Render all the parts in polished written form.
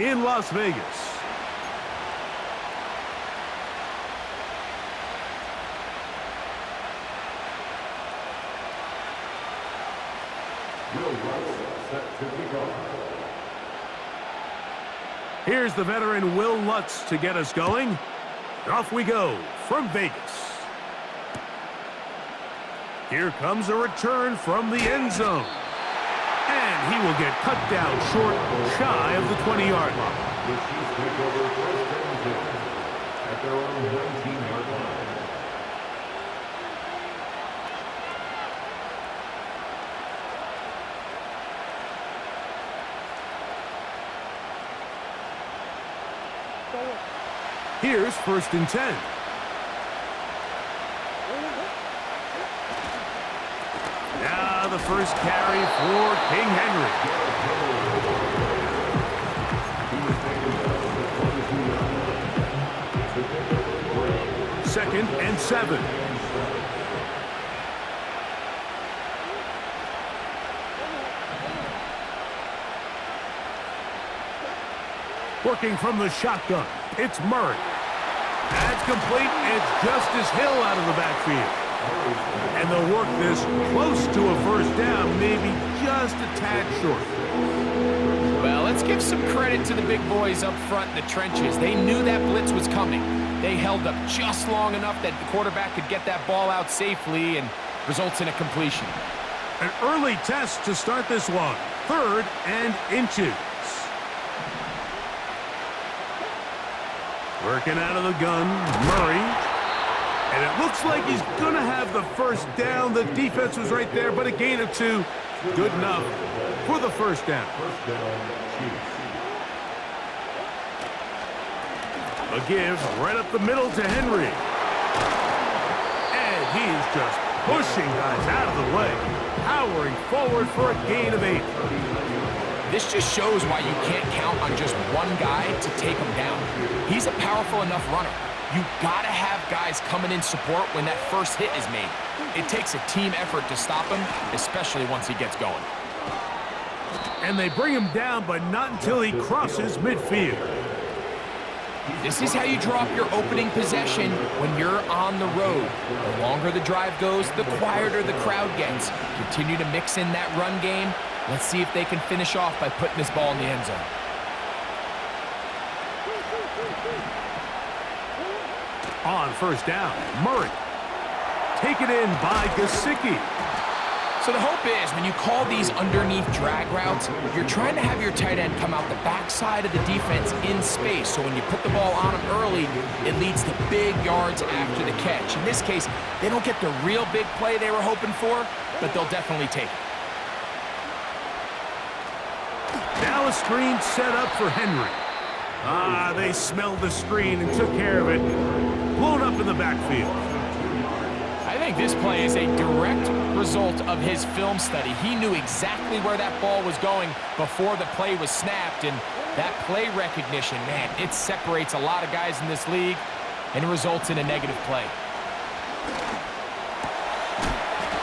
in Las Vegas. Here's the veteran Will Lutz to get us going. Off we go from Vegas. Here comes a return from the end zone. And he will get cut down short, shy of the 20-yard line. The Chiefs take over first and 10 at their own 19-yard line. Here's first and 10. Now the first carry for King Henry. Second and 7. Working from the shotgun, it's Murray. That's complete. It's Justice Hill out of the backfield. And they'll work this close to a first down, maybe just a tad short. Well, let's give some credit to the big boys up front in the trenches. They knew that blitz was coming. They held up just long enough that the quarterback could get that ball out safely and results in a completion. An early test to start this one. 3rd and inches. Working out of the gun, Murray. And it looks like he's going to have the first down. The defense was right there, but a gain of 2. Good enough for the first down. A give right up the middle to Henry. And he's just pushing guys out of the way. Powering forward for a gain of 8. This just shows why you can't count on just one guy to take him down. He's a powerful enough runner. You gotta have guys coming in support when that first hit is made. It takes a team effort to stop him, especially once he gets going. And they bring him down, but not until he crosses midfield. This is how you drop your opening possession when you're on the road. The longer the drive goes, the quieter the crowd gets. Continue to mix in that run game. Let's see if they can finish off by putting this ball in the end zone. On first down, Murray. Taken in by Gesicki. So the hope is when you call these underneath drag routes, you're trying to have your tight end come out the backside of the defense in space. So when you put the ball on him early, it leads to big yards after the catch. In this case, they don't get the real big play they were hoping for, but they'll definitely take it. Now a screen set up for Henry. They smelled the screen and took care of it. Blown up in the backfield. I think this play is a direct result of his film study. He knew exactly where that ball was going before the play was snapped, and that play recognition, man, it separates a lot of guys in this league and results in a negative play.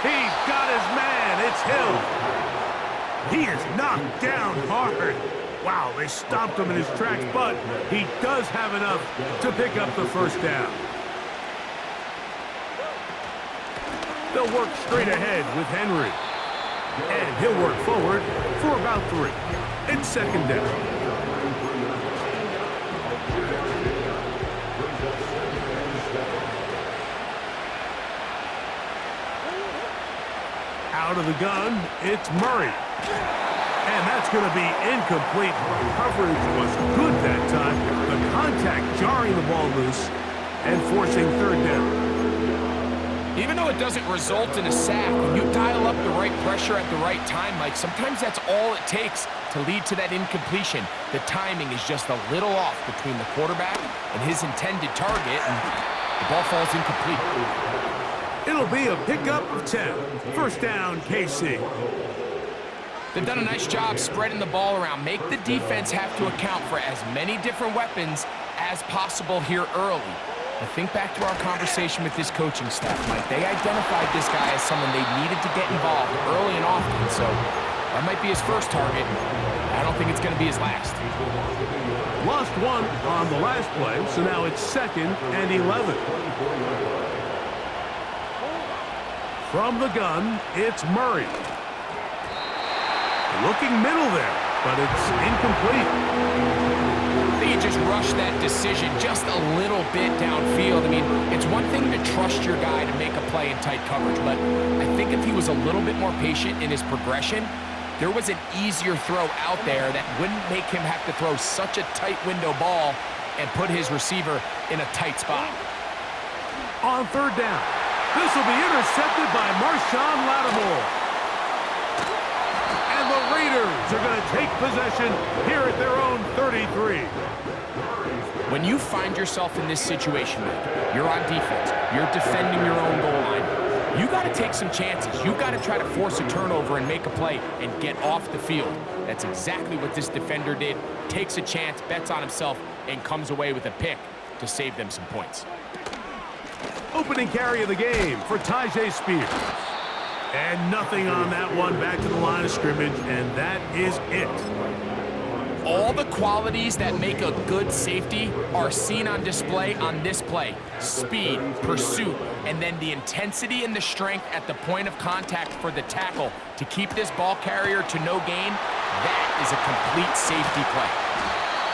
He's got his man. It's Hill. He is knocked down hard. Wow, they stomped him in his tracks, but he does have enough to pick up the first down. They'll work straight ahead with Henry. And he'll work forward for about 3. It's second down. Out of the gun, it's Murray. And that's going to be incomplete. Coverage was good that time. The contact jarring the ball loose and forcing third down. Even though it doesn't result in a sack, when you dial up the right pressure at the right time, Mike, sometimes that's all it takes to lead to that incompletion. The timing is just a little off between the quarterback and his intended target, and the ball falls incomplete. It'll be a pickup of 10. First down, KC. They've done a nice job spreading the ball around. Make the defense have to account for as many different weapons as possible here early. Now think back to our conversation with this coaching staff, Mike. They identified this guy as someone they needed to get involved early and often, so that might be his first target. I don't think it's going to be his last. Lost one on the last play, so now it's 2nd and 11. From the gun, it's Murray. Looking middle there, but it's incomplete. I think he just rushed that decision just a little bit downfield. I mean, it's one thing to trust your guy to make a play in tight coverage, but I think if he was a little bit more patient in his progression, there was an easier throw out there that wouldn't make him have to throw such a tight window ball and put his receiver in a tight spot. On 3rd down, this will be intercepted by Marshawn Lattimore. And the Raiders are going to take possession here at their own 33. When you find yourself in this situation, Mike, you're on defense, you're defending your own goal line, you got to take some chances. You got to try to force a turnover and make a play and get off the field. That's exactly what this defender did. Takes a chance, bets on himself, and comes away with a pick to save them some points. Opening carry of the game for Tyjae Spears. And nothing on that one, back to the line of scrimmage, and that is it. All the qualities that make a good safety are seen on display on this play. Speed, pursuit, and then the intensity and the strength at the point of contact for the tackle to keep this ball carrier to no gain. That is a complete safety play.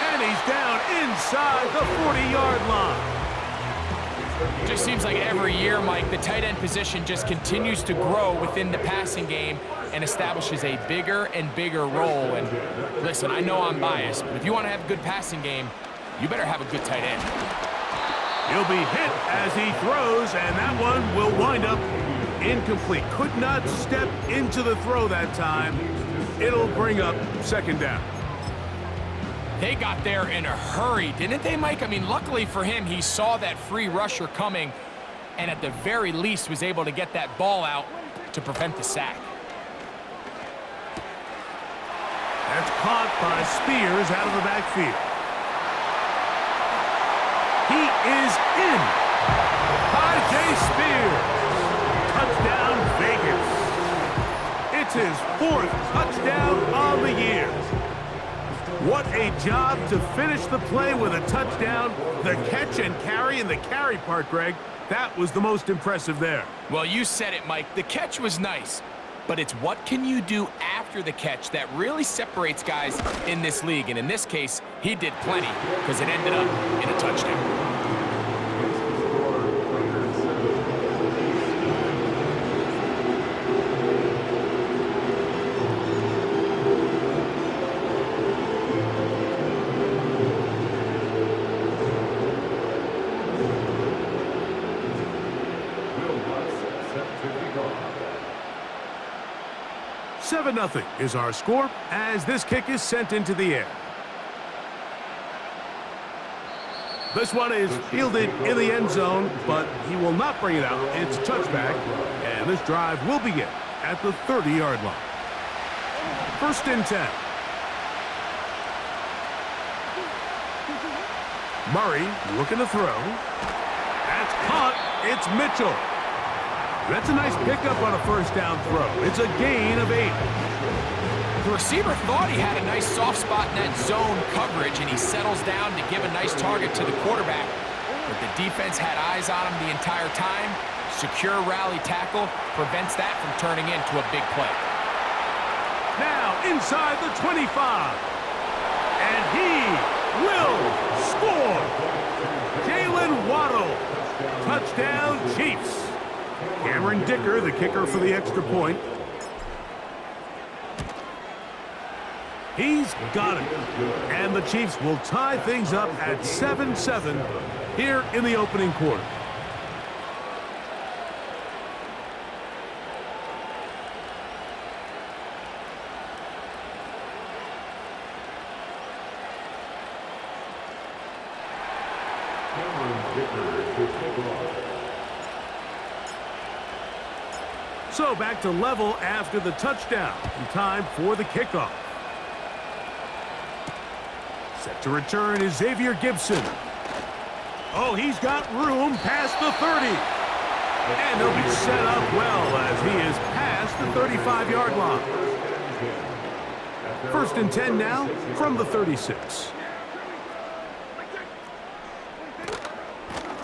And he's down inside the 40-yard line. Just seems like every year, Mike, the tight end position just continues to grow within the passing game and establishes a bigger and bigger role. And listen, I know I'm biased, but if you want to have a good passing game, you better have a good tight end. He'll be hit as he throws, and that one will wind up incomplete. Could not step into the throw that time. It'll bring up 2nd down. They got there in a hurry, didn't they, Mike? I mean, luckily for him, he saw that free rusher coming and at the very least was able to get that ball out to prevent the sack. That's caught by Spears out of the backfield. He is in. Tyjae Spears. Touchdown, Vegas. It's his 4th touchdown on the year. What a job to finish the play with a touchdown. The catch and carry, and the carry part, Greg, that was the most impressive there. Well, you said it, Mike. The catch was nice, but it's what can you do after the catch that really separates guys in this league. And in this case, he did plenty because it ended up in a touchdown. Nothing is our score as this kick is sent into the air. This one is fielded in the end zone, but he will not bring it out. It's touchback, and this drive will begin at the 30-yard line. 1st and 10. Murray looking to throw. That's caught. It's Mitchell. That's a nice pickup on a 1st down throw. It's a gain of 8. The receiver thought he had a nice soft spot in that zone coverage, and he settles down to give a nice target to the quarterback. But the defense had eyes on him the entire time. Secure rally tackle prevents that from turning into a big play. Now inside the 25. And he will score. Jalen Waddle. Touchdown, Chiefs. Cameron Dicker, the kicker for the extra point. He's got it. And the Chiefs will tie things up at 7-7 here in the opening quarter. So back to level after the touchdown. And time for the kickoff. Set to return is Xavier Gibson. Oh, he's got room past the 30. And he'll be set up well as he is past the 35-yard line. First and 10 now from the 36.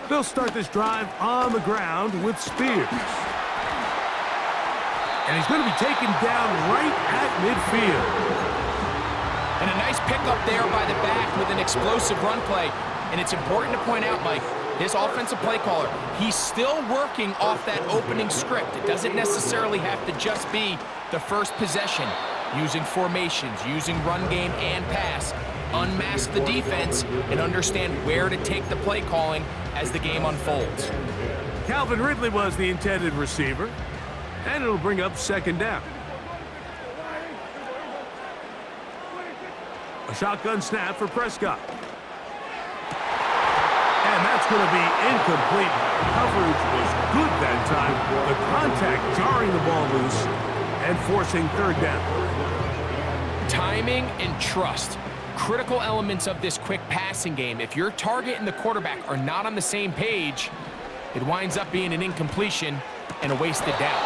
They'll start this drive on the ground with Spears. And he's going to be taken down right at midfield. And a nice pickup there by the back with an explosive run play. And it's important to point out, Mike, this offensive play caller, he's still working off that opening script. It doesn't necessarily have to just be the first possession. Using formations, using run game and pass, unmask the defense, and understand where to take the play calling as the game unfolds. Calvin Ridley was the intended receiver, and it'll bring up second down. A shotgun snap for Prescott. And that's going to be incomplete. Coverage was good that time. The contact jarring the ball loose and forcing third down. Timing and trust, critical elements of this quick passing game. If your target and the quarterback are not on the same page, it winds up being an incompletion and a wasted down.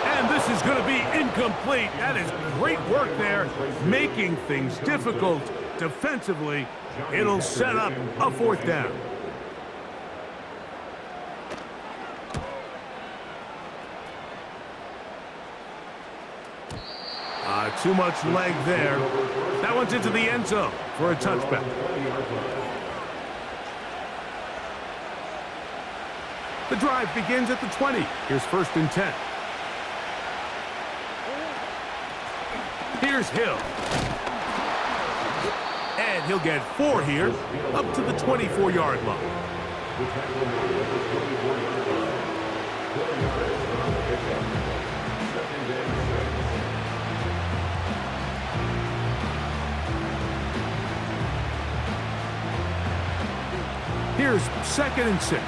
And this is going to be incomplete. That is great work there, making things difficult defensively. It'll set up a fourth down. Too much leg there. That one's into the end zone for a touchback. The drive begins at the 20. Here's first and 10. Here's Hill. And he'll get 4 here, up to the 24-yard line. Here's second and 6.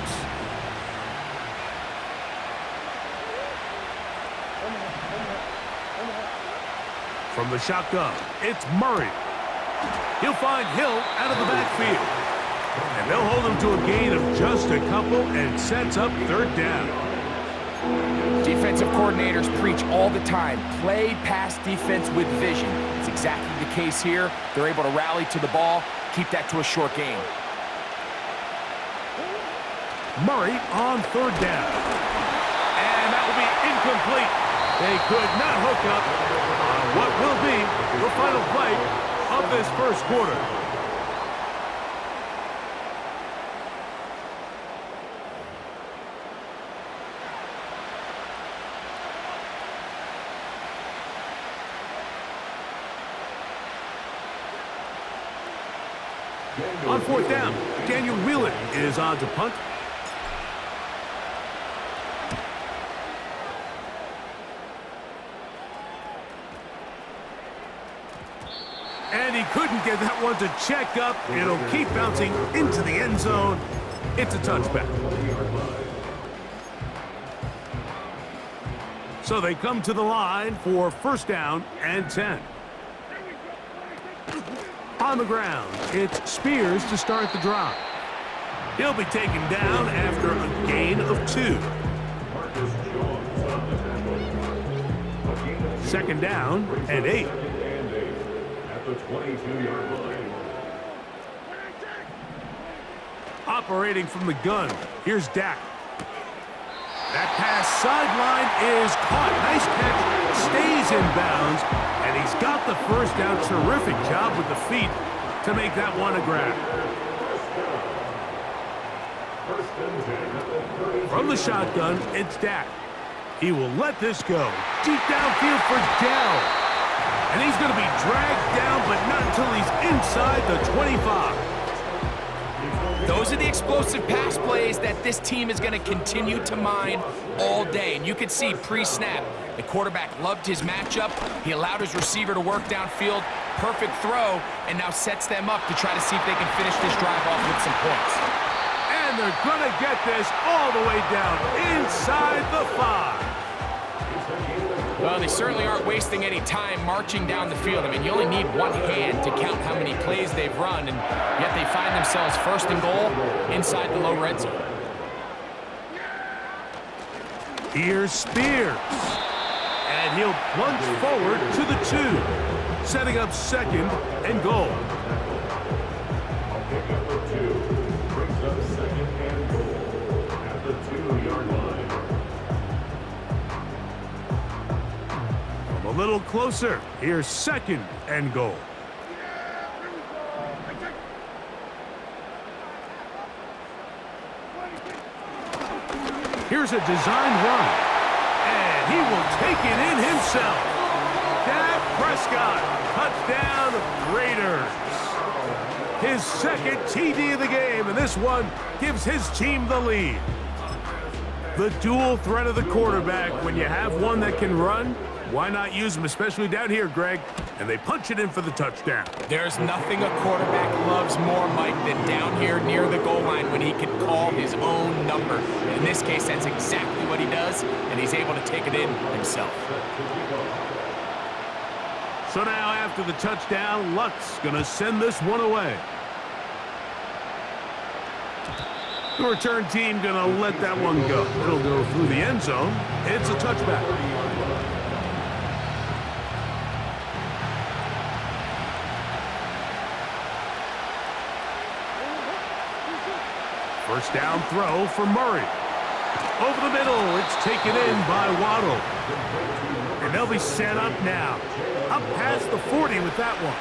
From the shotgun, it's Murray. He'll find Hill out of the backfield. And they'll hold him to a gain of just a couple and sets up third down. Defensive coordinators preach all the time, play pass defense with vision. It's exactly the case here. They're able to rally to the ball, keep that to a short gain. Murray on third down. And that will be incomplete. They could not hook up on what will be the final play of this first quarter. On fourth down, Daniel Wheelan is on to punt. And he couldn't get that one to check up. It'll keep bouncing into the end zone. It's a touchback. So they come to the line for first down and 10. On the ground, it's Spears to start the drive. He'll be taken down after a gain of 2. Second down and 8. The 22-yard line. Operating from the gun, here's Dak. That pass sideline is caught. Nice catch, stays in bounds, and he's got the first down. Terrific job with the feet to make that one a grab. From the shotgun, it's Dak. He will let this go. Deep downfield for Dell. And he's going to be dragged down, but not until he's inside the 25. Those are the explosive pass plays that this team is going to continue to mine all day. And you can see pre-snap, the quarterback loved his matchup. He allowed his receiver to work downfield. Perfect throw, and now sets them up to try to see if they can finish this drive off with some points. And they're going to get this all the way down inside the 5. Well, they certainly aren't wasting any time marching down the field. I mean, you only need one hand to count how many plays they've run, and yet they find themselves first and goal inside the low red zone. Here's Spears. And he'll plunge forward to the 2. setting up second and goal. Pickup of 2 brings up second and goal at the 2-yard line. A little closer. Here's second and goal. Here's a designed run. And he will take it in himself. Dak Prescott, touchdown Raiders. His second TD of the game, and this one gives his team the lead. The dual threat of the quarterback. When you have one that can run, why not use him, especially down here, Greg? And they punch it in for the touchdown. There's nothing a quarterback loves more, Mike, than down here near the goal line when he can call his own number. And in this case, that's exactly what he does, and he's able to take it in himself. So now after the touchdown, Luck's going to send this one away. The return team going to let that one go. It'll go through the end zone. It's a touchback. First down throw for Murray. Over the middle, it's taken in by Waddle. And they'll be set up now. Up past the 40 with that one.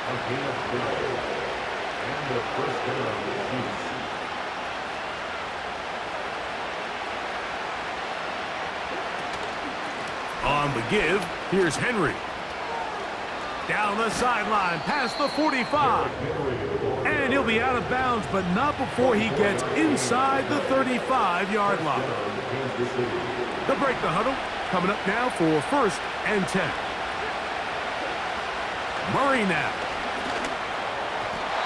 On the give, here's Henry. Down the sideline, past the 45. And he'll be out of bounds, but not before he gets inside the 35-yard line. They'll break the huddle. Coming up now for first and 10. Murray now.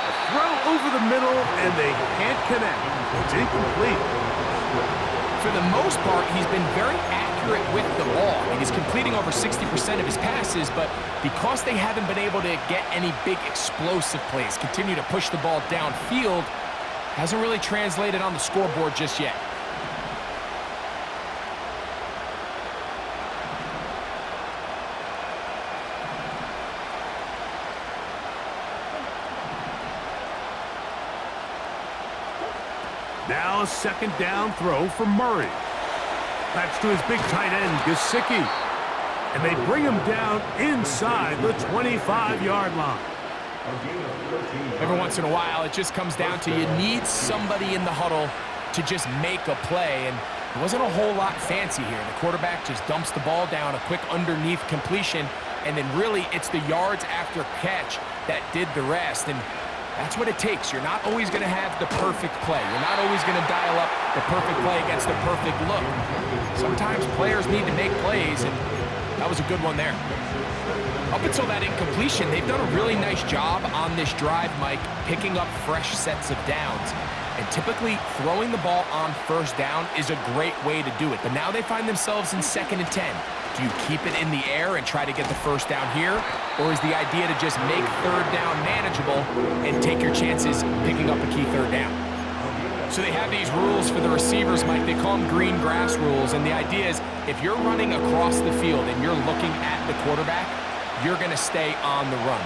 A throw over the middle, and they can't connect. It's incomplete. For the most part, he's been very accurate with the ball. I mean, he's completing over 60% of his passes, but because they haven't been able to get any big explosive plays, continue to push the ball downfield, hasn't really translated on the scoreboard just yet. Now a second down throw for Murray. That's to his big tight end, Gesicki. And they bring him down inside the 25-yard line. Every once in a while, it just comes down to you need somebody in the huddle to just make a play. And it wasn't a whole lot fancy here. The quarterback just dumps the ball down, a quick underneath completion, and then really it's the yards after catch that did the rest. And that's what it takes. You're not always going to have the perfect play. You're not always going to dial up the perfect play against the perfect look. Sometimes players need to make plays, and that was a good one there. Up until that incompletion, they've done a really nice job on this drive, Mike, picking up fresh sets of downs. And typically, throwing the ball on first down is a great way to do it. But now they find themselves in 2nd and 10. Do you keep it in the air and try to get the first down here? Or is the idea to just make third down manageable and take your chances picking up a key third down? So they have these rules for the receivers, Mike. They call them green grass rules. And the idea is if you're running across the field and you're looking at the quarterback, you're going to stay on the run.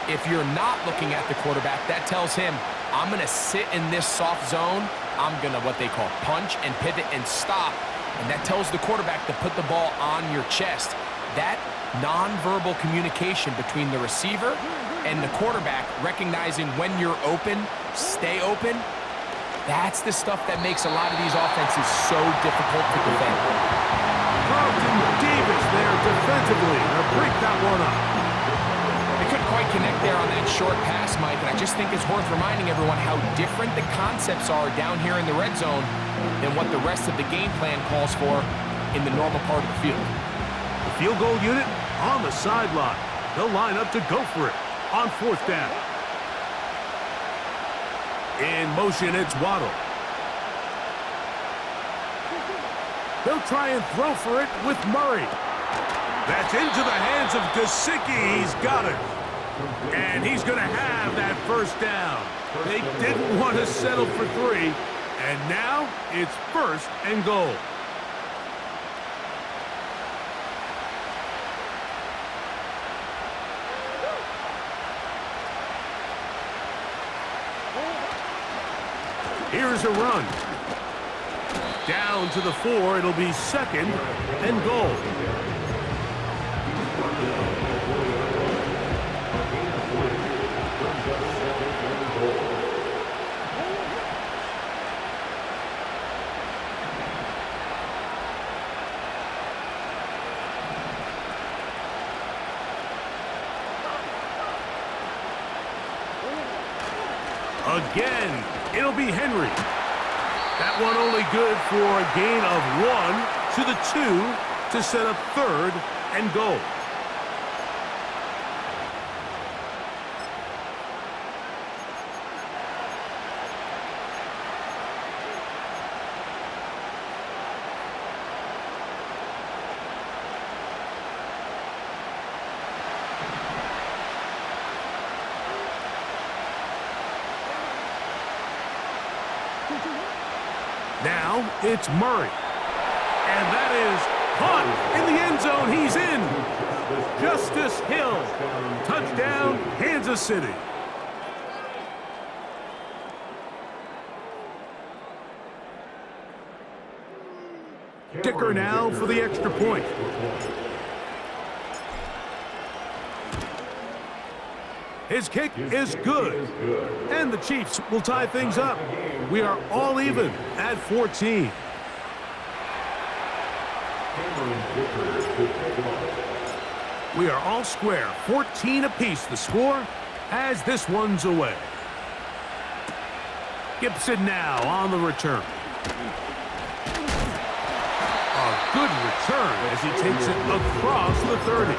If you're not looking at the quarterback, that tells him, I'm going to sit in this soft zone. I'm going to what they call punch and pivot and stop. And that tells the quarterback to put the ball on your chest. That nonverbal communication between the receiver and the quarterback, recognizing when you're open, stay open, that's the stuff that makes a lot of these offenses so difficult to defend. Carlton Davis there defensively to break that one up. They couldn't quite connect there on that short pass, Mike, and I just think it's worth reminding everyone how different the concepts are down here in the red zone than what the rest of the game plan calls for in the normal part of the field. The field goal unit on the sideline. They'll line up to go for it on 4th down. In motion, it's Waddle. They'll try and throw for it with Murray. That's into the hands of Gesicki. He's got it. And he's going to have that first down. They didn't want to settle for 3. And now it's 1st and goal. Here's a run. Down to the 4. It'll be 2nd and goal. Again, it'll be Henry. That one only good for a gain of 1 to the 2 to set up 3rd and goal. Now it's Murray. And that is caught in the end zone. He's in. Justice Hill. Touchdown, Kansas City. Kicker now for the extra point. His kick is good. And the Chiefs will tie things up. We are all even at 14. We are all square. 14 apiece the score as this one's away. Gibson now on the return. A good return as he takes it across the 30.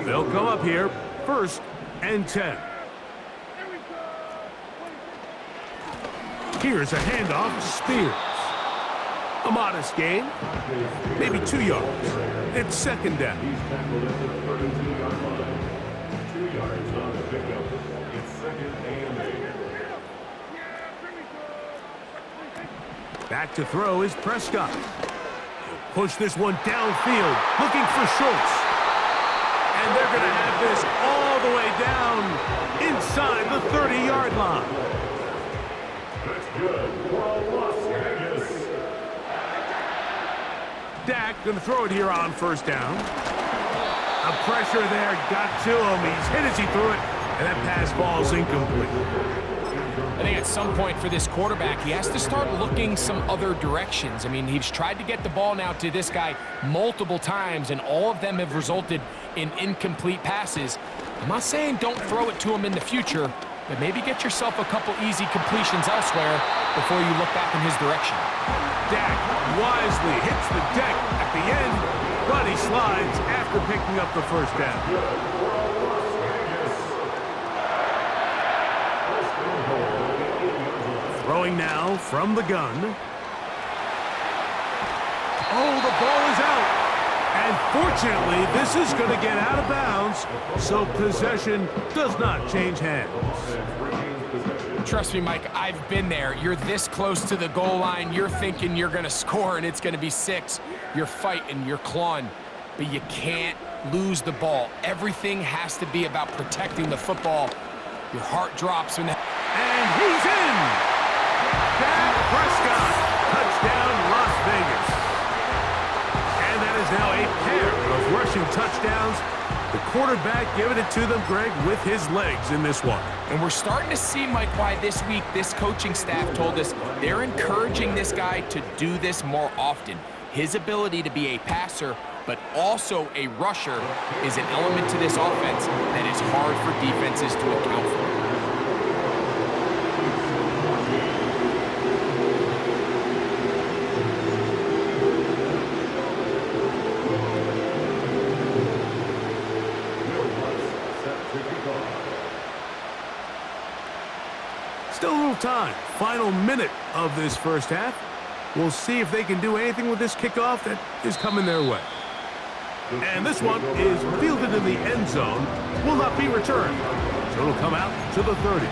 They'll come up here, 1st and 10. Here's a handoff to Spears. A modest gain, maybe 2 yards. It's 2nd down. He's tackled at the 32-yard line. 2 yards on the pickup. It's 2nd and 8. Back to throw is Prescott. He'll push this one downfield, looking for Schultz. And they're going to have this all the way down inside the 30-yard line. That's good for Las Vegas. Dak going to throw it here on 1st down. A pressure there got to him. He's hit as he threw it, and that pass falls incomplete. I think at some point for this quarterback, he has to start looking some other directions. I mean, he's tried to get the ball now to this guy multiple times, and all of them have resulted in incomplete passes. I'm not saying don't throw it to him in the future, but maybe get yourself a couple easy completions elsewhere before you look back in his direction. Dak wisely hits the deck at the end, but he slides after picking up the 1st down. Throwing now from the gun. Oh, the ball is out. And fortunately, this is going to get out of bounds, so possession does not change hands. Trust me, Mike, I've been there. You're this close to the goal line. You're thinking you're going to score, and it's going to be 6. You're fighting, you're clawing, but you can't lose the ball. Everything has to be about protecting the football. Your heart drops when... And he's in! Dak Prescott, touchdown Las Vegas. And that is now a pair of rushing touchdowns. The quarterback giving it to them, Greg, with his legs in this one. And we're starting to see, Mike, why this week this coaching staff told us they're encouraging this guy to do this more often. His ability to be a passer, but also a rusher, is an element to this offense that is hard for defenses to account for. Still a little time. Final minute of this 1st half. We'll see if they can do anything with this kickoff that is coming their way. And this one is fielded in the end zone. Will not be returned. So it'll come out to the 30.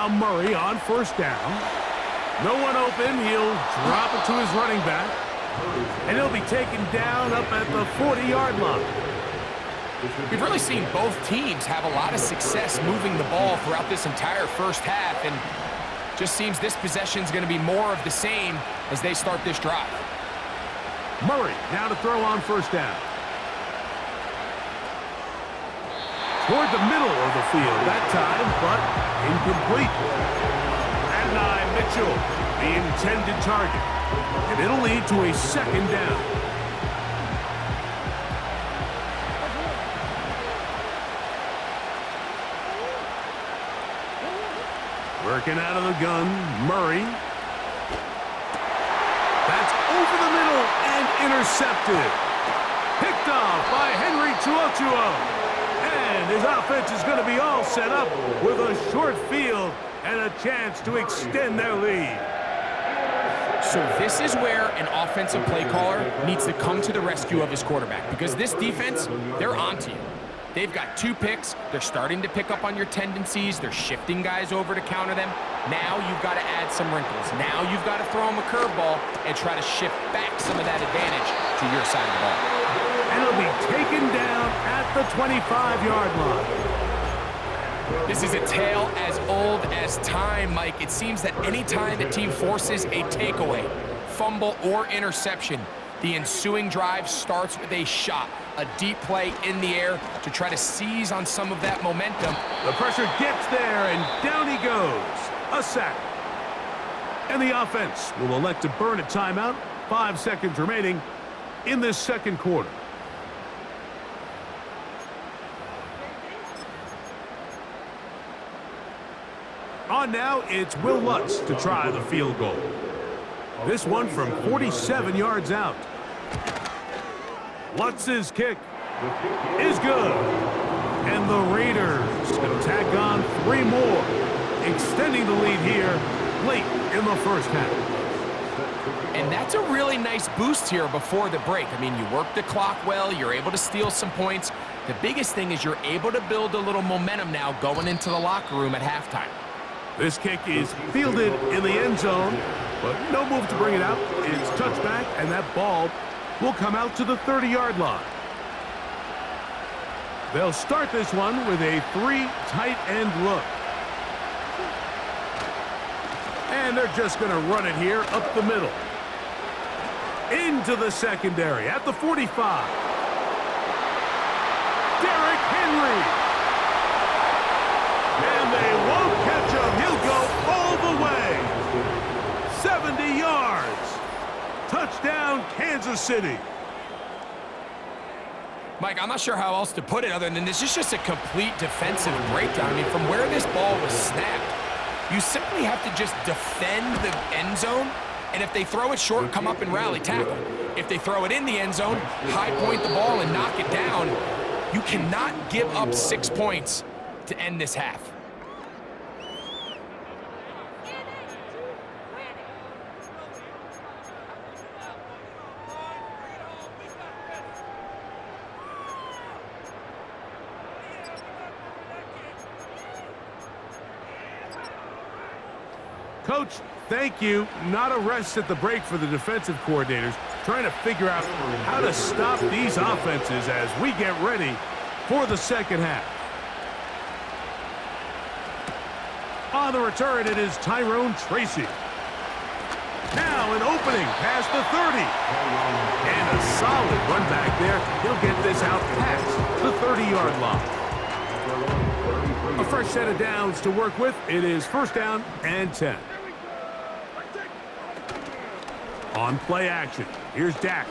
Now Murray on first down. No one open. He'll drop it to his running back. And he'll be taken down up at the 40-yard line. We've really seen both teams have a lot of success moving the ball throughout this entire first half, and just seems this possession is going to be more of the same as they start this drive. Murray now to throw on first down. Toward the middle of the field that time, but incomplete. At 9, Mitchell, the intended target. And it'll lead to a second down. Working out of the gun, Murray. That's over the middle and intercepted. Picked off by Henry Tuotuo. And his offense is going to be all set up with a short field and a chance to extend their lead. So this is where an offensive play caller needs to come to the rescue of his quarterback, because this defense, they're onto you. They've got 2 picks. They're starting to pick up on your tendencies. They're shifting guys over to counter them. Now you've got to add some wrinkles. Now you've got to throw them a curveball and try to shift back some of that advantage to your side of the ball. And he'll be taken down at the 25-yard line. This is a tale as old as time, Mike. It seems that any time the team forces a takeaway, fumble, or interception, the ensuing drive starts with a shot, a deep play in the air to try to seize on some of that momentum. The pressure gets there, and down he goes. A sack. And the offense will elect to burn a timeout. 5 seconds remaining in this second quarter. On now, it's Will Lutz to try the field goal. This one from 47 yards out. Lutz's kick is good. And the Raiders going to tack on 3 more, extending the lead here late in the first half. And that's a really nice boost here before the break. I mean, you work the clock well, you're able to steal some points. The biggest thing is you're able to build a little momentum now going into the locker room at halftime. This kick is fielded in the end zone, but no move to bring it out. It's touchback, and that ball will come out to the 30-yard line. They'll start this one with a 3 tight end look. And they're just going to run it here up the middle. Into the secondary at the 45. Derrick Henry. And they won't catch him. He'll go all the way. 70 yards. Touchdown, Kansas City. Mike, I'm not sure how else to put it other than this is just a complete defensive breakdown. I mean, from where this ball was snapped, you simply have to just defend the end zone, and if they throw it short, come up and rally tackle. If they throw it in the end zone, high point the ball and knock it down. You cannot give up 6 points to end this half. Coach, thank you. Not a rest at the break for the defensive coordinators, trying to figure out how to stop these offenses as we get ready for the second half. On the return, it is Tyrone Tracy. Now an opening past the 30. And a solid run back there. He'll get this out past the 30-yard line. A fresh set of downs to work with. It is first down and 10. On play action, here's Dak.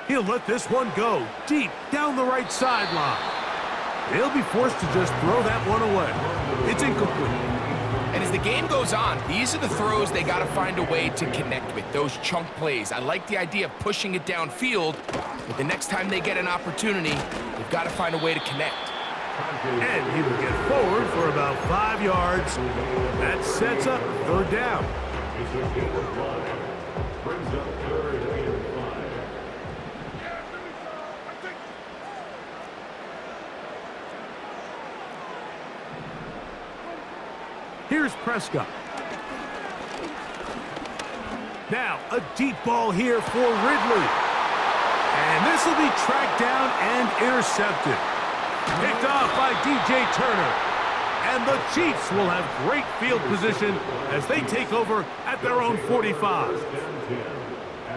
He'll let this one go deep down the right sideline. He'll be forced to just throw that one away. It's incomplete. And as the game goes on, these are the throws they got to find a way to connect with, those chunk plays. I like the idea of pushing it downfield, but the next time they get an opportunity, they've got to find a way to connect. And he will get forward for about 5 yards. That sets up third down. Brings up 3rd and 5. Here's Prescott. Now, a deep ball here for Ridley. And this will be tracked down and intercepted. Picked off by DJ Turner. And the Chiefs will have great field position as they take over at their own 45.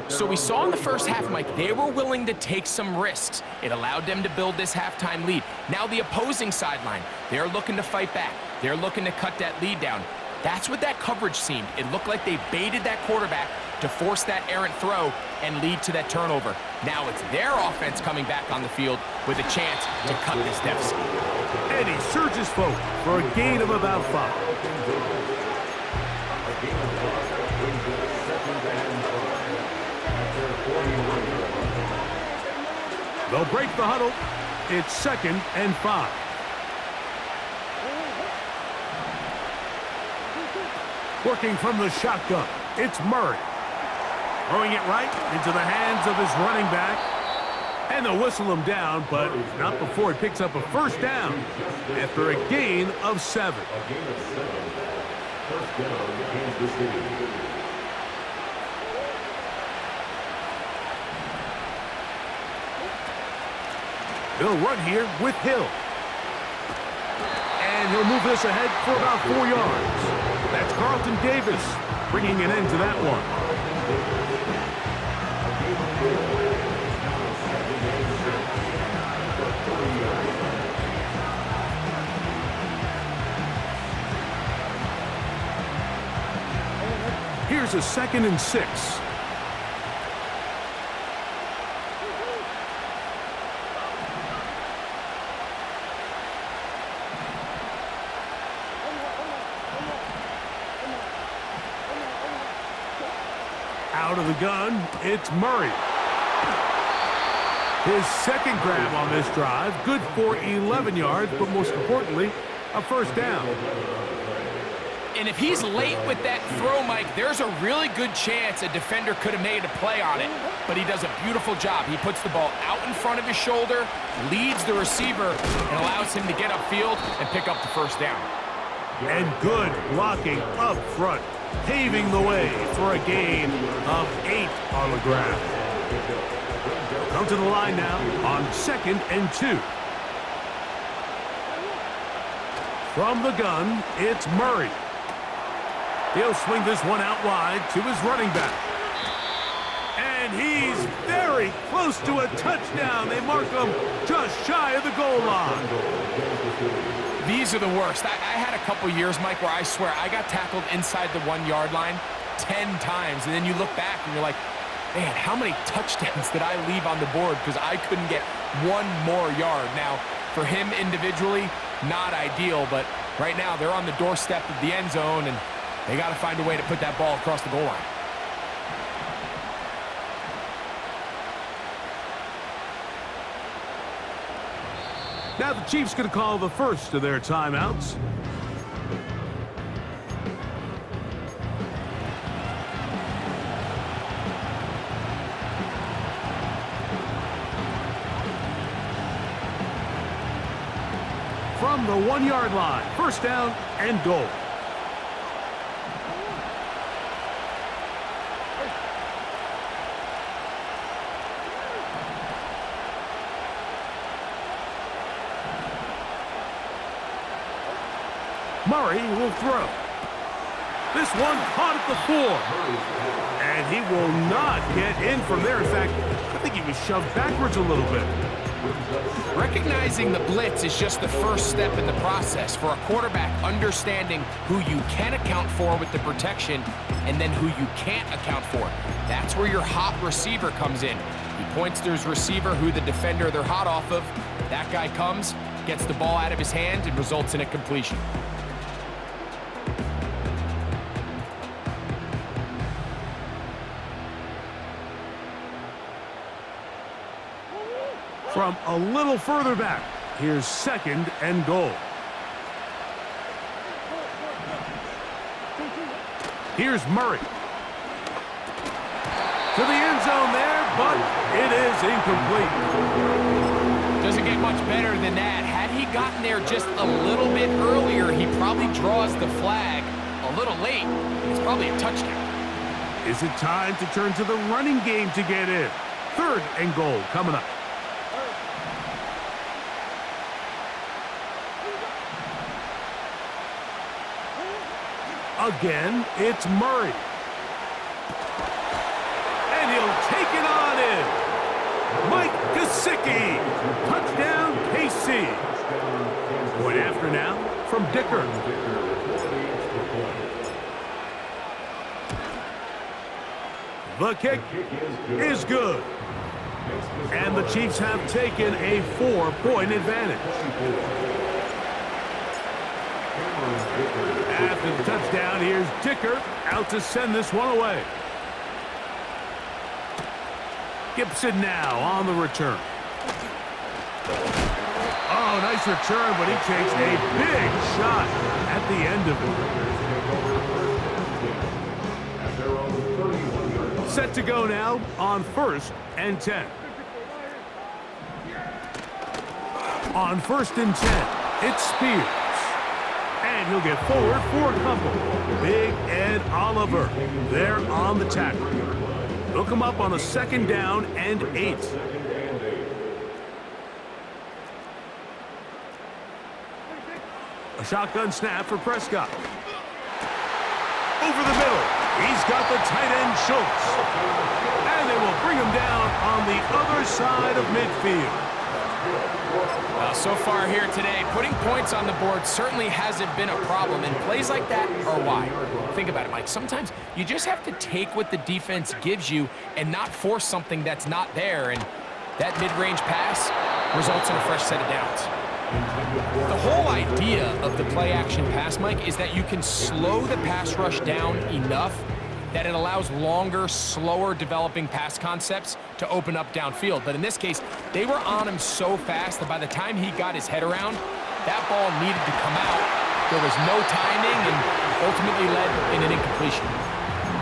So we saw in the first half, Mike, they were willing to take some risks. It allowed them to build this halftime lead. Now the opposing sideline, they're looking to fight back. They're looking to cut that lead down. That's what that coverage seemed. It looked like they baited that quarterback to force that errant throw and lead to that turnover. Now it's their offense coming back on the field with a chance to cut this deficit. And he surges forward for a gain of about 5. They'll break the huddle. It's 2nd and 5. Working from the shotgun, it's Murray. Throwing it right into the hands of his running back. And they'll whistle him down, but not before he picks up a first down after a gain of 7. A gain of 7. First down, Kansas City. They'll run here with Hill. And he'll move this ahead for about 4 yards. That's Carlton Davis bringing an end to that one. Here's a 2nd and 6. Out of the gun, it's Murray. His second grab on this drive, good for 11 yards, but most importantly, a first down. And if he's late with that throw, Mike, there's a really good chance a defender could have made a play on it, but he does a beautiful job. He puts the ball out in front of his shoulder, leads the receiver, and allows him to get upfield and pick up the first down. And good blocking up front, paving the way for a gain of 8 on the ground. Come to the line now on 2nd and 2. From the gun, it's Murray. He'll swing this one out wide to his running back. And he's very close to a touchdown. They mark him just shy of the goal line. These are the worst. I had a couple years, Mike, where I swear I got tackled inside the 1-yard line 10 times. And then you look back and you're like, man, how many touchdowns did I leave on the board because I couldn't get one more yard? Now, for him individually, not ideal, but right now they're on the doorstep of the end zone, and they got to find a way to put that ball across the goal line. Now the Chiefs going to call the first of their timeouts. From the 1-yard line, first down and goal. Murray will throw. This one caught at the 4. And he will not get in from there. In fact, I think he was shoved backwards a little bit. Recognizing the blitz is just the first step in the process for a quarterback understanding who you can account for with the protection and then who you can't account for. That's where your hot receiver comes in. He points to his receiver who the defender they're hot off of. That guy comes, gets the ball out of his hand, and results in a completion. From a little further back, here's 2nd and goal. Here's Murray. To the end zone there, but it is incomplete. Doesn't get much better than that. Had he he gotten there just a little bit earlier, he probably draws the flag a little late. It's probably a touchdown. Is it time to turn to the running game to get in? 3rd and goal coming up. Again, it's Murray. And he'll take it on in. Mike Gesicki. Touchdown, KC. Point after now from Dicker. The kick is good. And the Chiefs have taken a 4-point advantage. After the touchdown, here's Dicker out to send this one away. Gibson now on the return. Oh, nice return, but he takes a big shot at the end of it. Set to go now on 1st and 10. On 1st and 10, it's Spears. And he'll get forward for a couple. Big Ed Oliver there on the tackle. They'll come up on a 2nd down and 8. A shotgun snap for Prescott. Over the middle. He's got the tight end Schultz. And they will bring him down on the other side of midfield. So far here today, putting points on the board certainly hasn't been a problem, and plays like that are why. Think about it, Mike. Sometimes you just have to take what the defense gives you and not force something that's not there, and that mid-range pass results in a fresh set of downs. The whole idea of the play-action pass, Mike, is that you can slow the pass rush down enough that it allows longer, slower developing pass concepts to open up downfield. But in this case, they were on him so fast that by the time he got his head around, that ball needed to come out. There was no timing and ultimately led in an incompletion.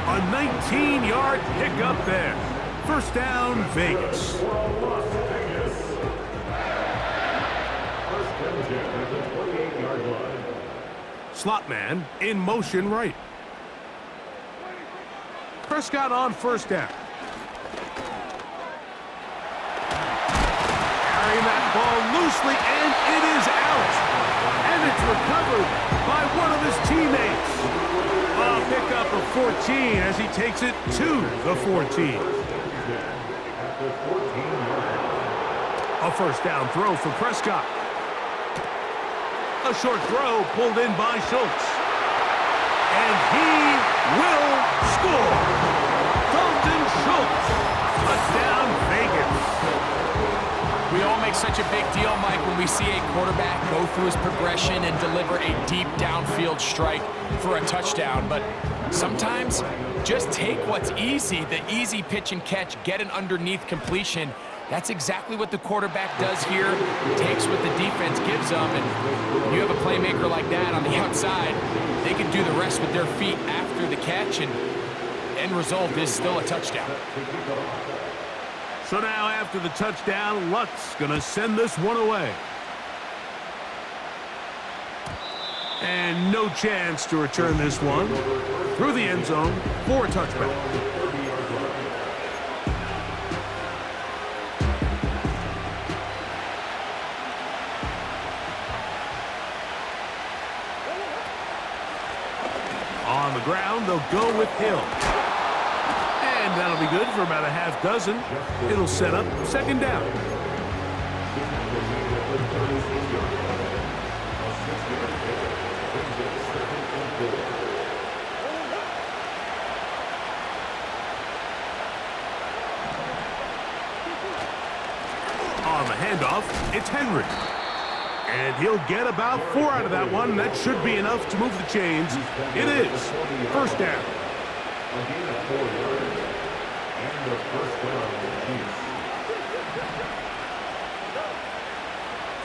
A 19-yard pickup there. 1st down, Vegas. Slot man in motion right. Prescott on 1st down. Carrying that ball loosely, and it is out. And it's recovered by one of his teammates. A pickup of 14 as he takes it to the 14. A 1st down throw for Prescott. A short throw pulled in by Schultz. And he will score. Dalton Schultz. Touchdown, Vegas. We all make such a big deal, Mike, when we see a quarterback go through his progression and deliver a deep downfield strike for a touchdown. But sometimes just take what's easy, the easy pitch and catch, get an underneath completion. That's exactly what the quarterback does here. Takes what the defense gives them, and when you have a playmaker like that on the outside, they can do the rest with their feet after the catch, and end result is still a touchdown. So now after the touchdown, Luck's going to send this one away. And no chance to return this one through the end zone for a touchback. On the ground, they'll go with Hill. And that'll be good for about a half dozen. It'll set up 2nd down. On the handoff, it's Henry. And he'll get about 4 out of that one. That should be enough to move the chains. It is 1st down.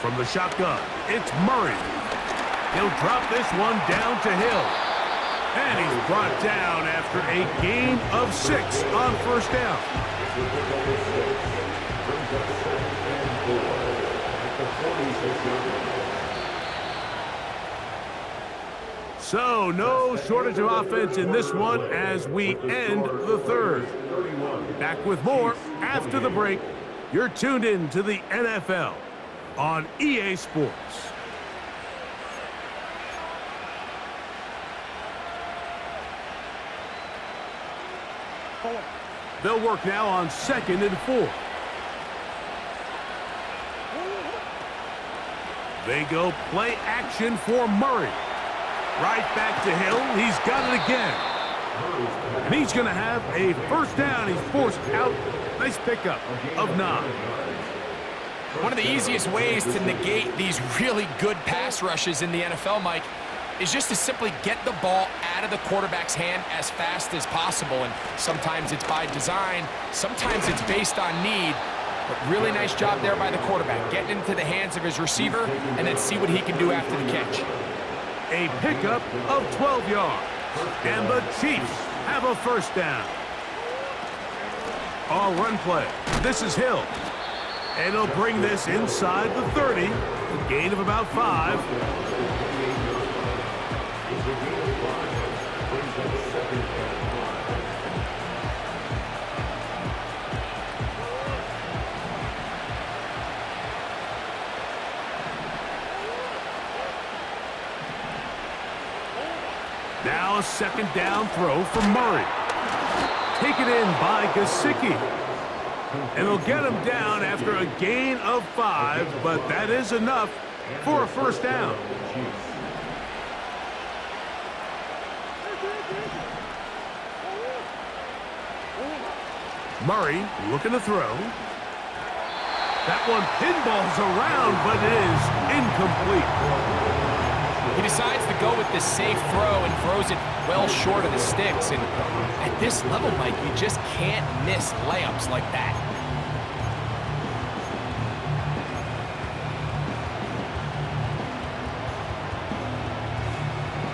From the shotgun, it's Murray. He'll drop this one down to Hill. And he's brought down after a gain of 6 on 1st down. So, no shortage of offense in this one as we end the third. Back with more after the break. You're tuned in to the NFL on EA Sports. They'll work now on 2nd and 4. They go play action for Murray. Right back to Hill. He's got it again. And he's going to have a first down. He's forced out. Nice pickup of 9. One of the easiest ways to negate these really good pass rushes in the NFL, Mike, is just to simply get the ball out of the quarterback's hand as fast as possible. And sometimes it's by design, sometimes it's based on need. But really nice job there by the quarterback, getting into the hands of his receiver and then see what he can do after the catch. A pickup of 12 yards. And the Chiefs have a first down. Our run play. This is Hill. And he'll bring this inside the 30. A gain of about 5. Now a second down throw for Murray. Taken in by Gesicki. And they'll get him down after a gain of 5, but that is enough for a first down. Murray looking to throw. That one pinballs around, but it is incomplete. He decides to go with this safe throw and throws it well short of the sticks. And at this level, Mike, you just can't miss layups like that.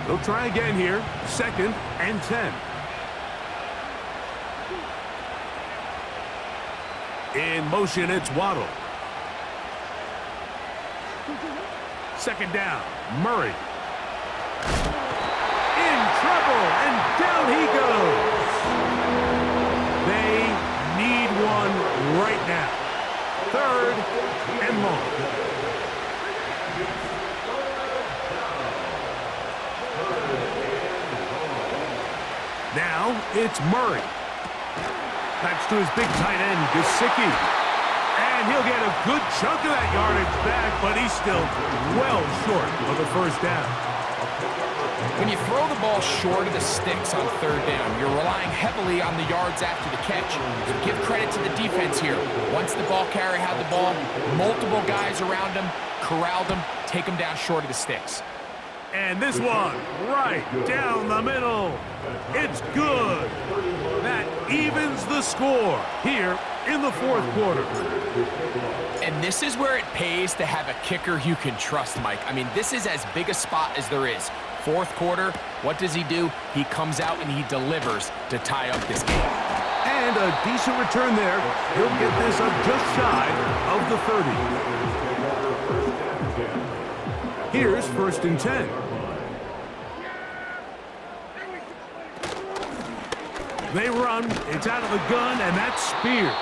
They'll try again here. 2nd and 10. In motion, it's Waddle. 2nd down, Murray. In trouble, and down he goes. They need one right now. 3rd and long. Now it's Murray. That's to his big tight end, Gesicki. And he'll get a good chunk of that yardage back, but he's still well short of the first down. When you throw the ball short of the sticks on 3rd down, you're relying heavily on the yards after the catch. So give credit to the defense here. Once the ball carrier had the ball, multiple guys around him, corralled him, take him down short of the sticks. And this one, right down the middle. It's good. That evens the score here in the 4th quarter. And this is where it pays to have a kicker you can trust, Mike. I mean, this is as big a spot as there is. 4th quarter, what does he do? He comes out and he delivers to tie up this game. And a decent return there. He'll get this up just shy of the 30. Here's 1st and 10. They run, it's out of the gun, and that's Spears.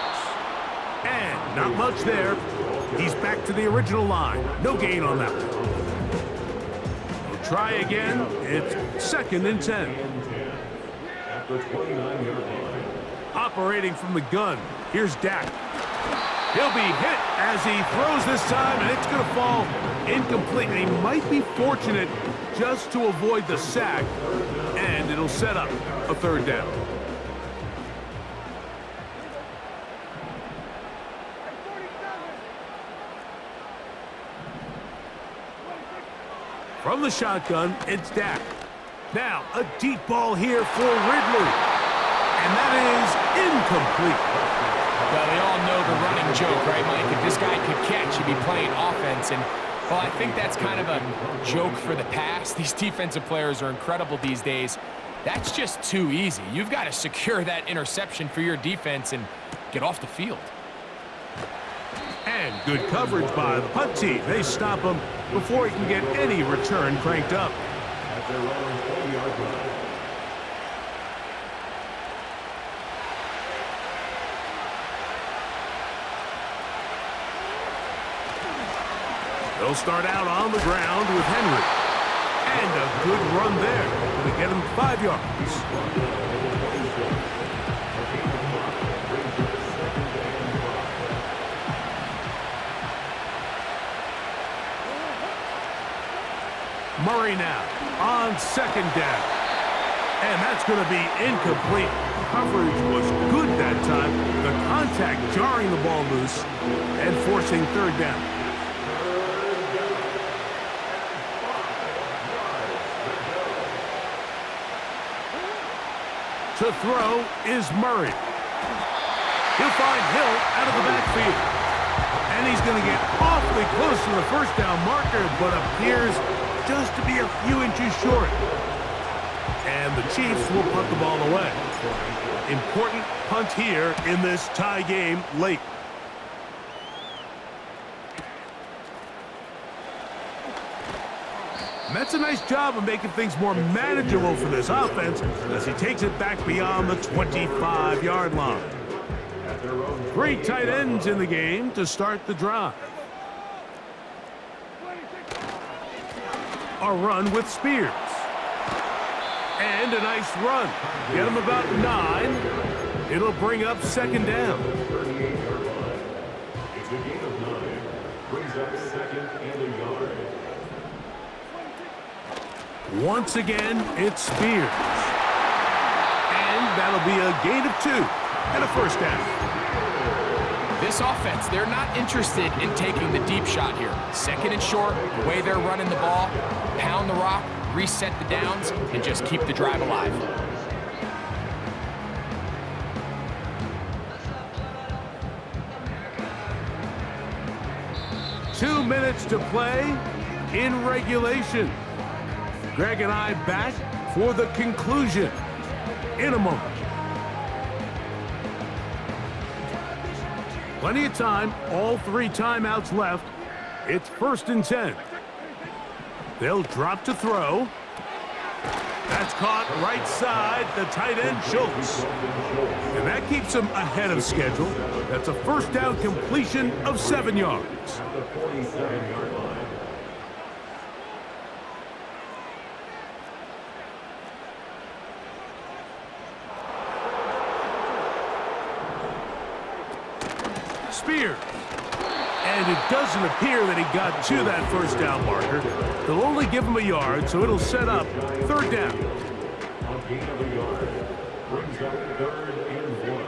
And not much there. He's back to the original line. No gain on that one. We'll try again. It's 2nd and 10. Operating from the gun, here's Dak. He'll be hit as he throws this time, and it's going to fall incomplete. And he might be fortunate just to avoid the sack, and it'll set up a 3rd down. From the shotgun, it's Dak. Now, a deep ball here for Ridley. And that is incomplete. Well, we all know the running joke, right, Mike? If this guy could catch, he'd be playing offense. And, well, I think that's kind of a joke for the past. These defensive players are incredible these days. That's just too easy. You've got to secure that interception for your defense and get off the field. And good coverage by the punt team. They stop him before he can get any return cranked up. at their own 20-yard line. They'll start out on the ground with Henry. And a good run there. Going to get him 5 yards. Murray now on second down. And that's going to be incomplete. Coverage was good that time. The contact jarring the ball loose and forcing third down. To throw is Murray. He'll find Hill out of the backfield. And he's going to get awfully close to the first down marker, but appears just to be a few inches short. And the Chiefs will punt the ball away. Important punt here in this tie game late. And that's a nice job of making things more manageable for this offense as he takes it back beyond the 25-yard line. 3 tight ends in the game to start the drive. A run with Spears. And a nice run. Get him about 9. It'll bring up second down. 38-yard line. It's a gain of 9. Brings up second and a yard. Once again, it's Spears. And that'll be a gain of 2 and a first down. This offense, they're not interested in taking the deep shot here. Second and short, the way they're running the ball, pound the rock, reset the downs, and just keep the drive alive. Two minutes to play in regulation. Greg and I back for the conclusion in a moment. Plenty of time, all 3 timeouts left. It's 1st and 10. They'll drop to throw. That's caught right side, the tight end Schultz. And that keeps him ahead of schedule. That's a first down completion of 7 yards. At the 47-yard line. Spears. And it doesn't appear that he got to that first down marker. They'll only give him a yard, so it'll set up third down. A gain of a yard. Brings up 3rd and 1.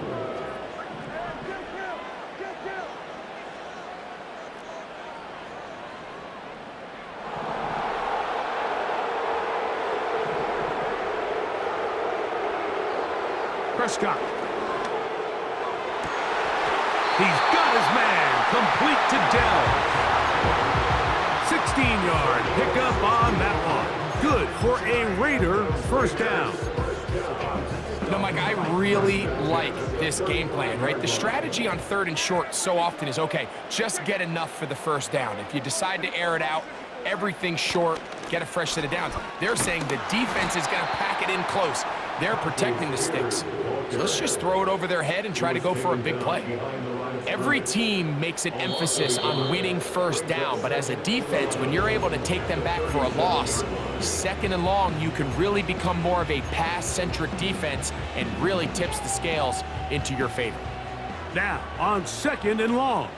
Prescott. He's got his man, complete to Dell. 16-yard pickup on that one. Good for a Raider first down. No, Mike, I really like this game plan, right? The strategy on 3rd and short so often is, okay, just get enough for the first down. If you decide to air it out, everything short, get a fresh set of downs. They're saying the defense is going to pack it in close. They're protecting the sticks. So let's just throw it over their head and try to go for a big play. Every team makes an emphasis on winning first down, but as a defense, when you're able to take them back for a loss, 2nd and long, you can really become more of a pass-centric defense and really tips the scales into your favor. Now, on 2nd and long.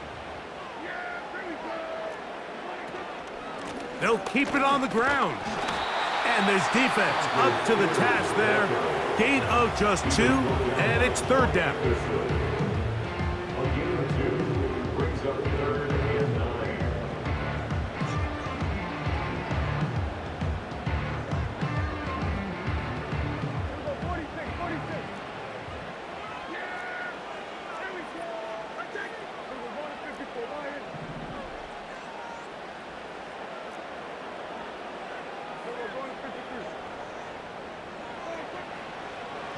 They'll keep it on the ground. And this defense up to the task there. Gain of just 2, and it's third down. A gain of 2. Brings up 3rd and 9.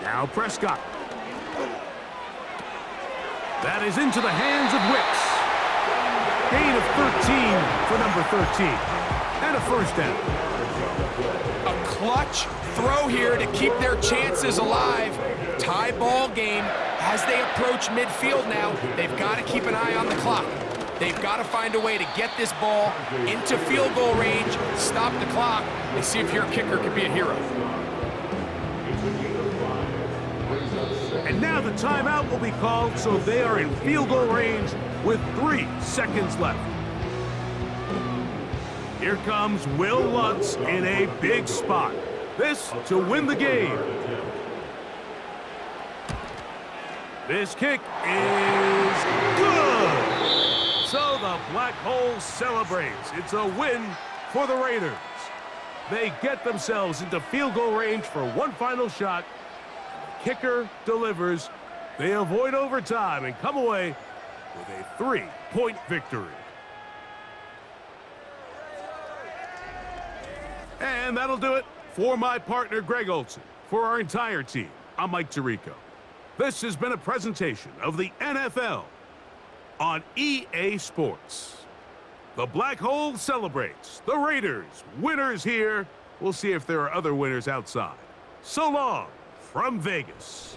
Now Prescott. That is into the hands of Wicks. Gain of 13 for number 13. And a first down. A clutch throw here to keep their chances alive. Tie ball game as they approach midfield now. They've got to keep an eye on the clock. They've got to find a way to get this ball into field goal range, stop the clock, and see if your kicker can be a hero. And now the timeout will be called, so they are in field goal range with 3 seconds left. Here comes Will Lutz in a big spot. This to win the game. This kick is good. So the Black Hole celebrates. It's a win for the Raiders. They get themselves into field goal range for one final shot. The kicker delivers. They avoid overtime and come away with a 3-point victory. And that'll do it for my partner, Greg Olson. For our entire team, I'm Mike Tirico. This has been a presentation of the NFL on EA Sports. The Black Hole celebrates. The Raiders, winners here. We'll see if there are other winners outside. So long from Vegas.